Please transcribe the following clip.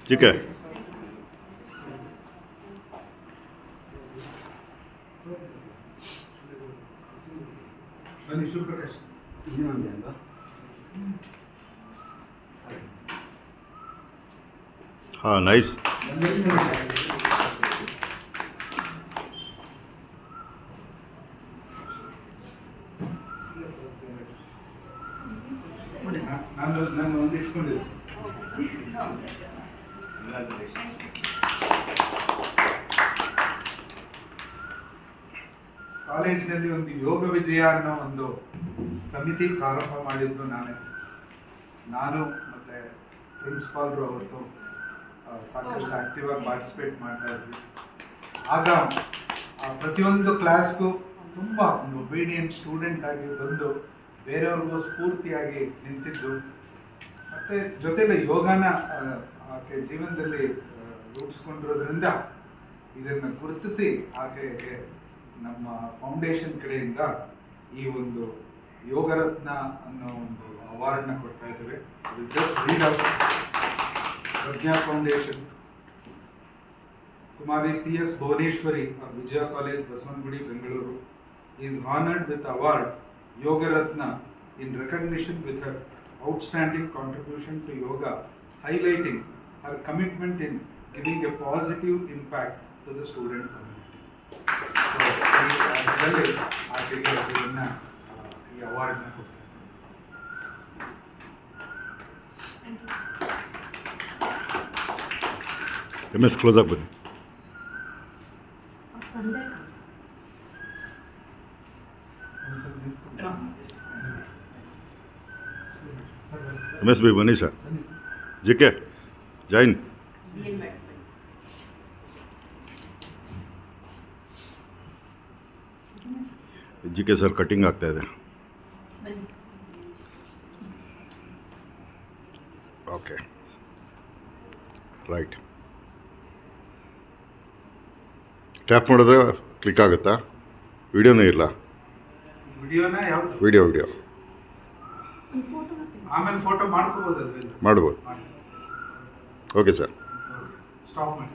ठीक है. ಶಿವಪ್ರಕಾಶ್ हाँ नाइस. ನಾನು ಒಂದು ಇಟ್ಕೊಂಡಿದ್ದೆ. ಕಾಲೇಜಿನಲ್ಲಿ ಒಂದು ಯೋಗ ವಿಜಯ ಅನ್ನೋ ಒಂದು ಸಮಿತಿ ಪ್ರಾರಂಭ ಮಾಡಿದ್ದು ನಾನು ಮತ್ತೆ ಪ್ರಿನ್ಸಿಪಾಲ್ರು ಅವತ್ತು ಸಾಕಷ್ಟು ಆಕ್ಟಿವ್ ಆಗಿ ಪಾರ್ಟಿಸಿಪೇಟ್ ಮಾಡ್ತಾ ಇದ್ವಿ. ಆಗ ಪ್ರತಿಯೊಂದು ಕ್ಲಾಸ್ಗೂ ತುಂಬ ಒಂದು ಒಬೀಡಿಯಂಟ್ ಸ್ಟೂಡೆಂಟ್ ಆಗಿ ಬಂದು ಬೇರೆಯವ್ರಿಗೂ ಸ್ಫೂರ್ತಿಯಾಗಿ ನಿಂತಿದ್ದು, ಮತ್ತೆ ಜೊತೆಲಿ ಯೋಗನ ಆಕೆ ಜೀವನದಲ್ಲಿ ರೂಢಿಸ್ಕೊಂಡಿರೋದ್ರಿಂದ ಇದನ್ನು ಗುರುತಿಸಿ ಆಕೆಗೆ ನಮ್ಮ ಫೌಂಡೇಶನ್ ಕಡೆಯಿಂದ ಈ ಒಂದು ಯೋಗರತ್ನ ಅನ್ನೋ ಒಂದು ಅವಾರ್ಡ್ನ ಕೊಡ್ತಾ ಇದ್ದೇವೆ. Just read out. Prajna Foundation, Kumari C.S. Bhuvaneshwari of Vijaya College, Basavannagudi, Bengaluru, is honored with award Yoga Ratna in recognition with her outstanding contribution to yoga, highlighting her commitment in giving a positive impact to the student community. ಈ ಅವಾರ್ಡ್ನ ಕೊಡ್ತಾರೆ. MS close ಆಗಿ ಬನ್ನಿ. MS भी बनी sir. JK Jain. JK sir cutting ಆಗ್ತಾ ಇದೆ. Okay right. Tap ಮಾಡಿದ್ರೆ click ಆಗುತ್ತಾ? ವಿಡಿಯೋನೇ ಇಲ್ಲ. ವಿಡಿಯೋನ ಯಾವುದು? ವಿಡಿಯೋ ಆಮೇಲೆ ಫೋಟೋ ಮಾಡ್ಕೋಬೋದಲ್ವ? ಮಾಡ್ಬೋದು. Okay sir. ಸ್ಟಾಪ್ ಮಾಡಿ.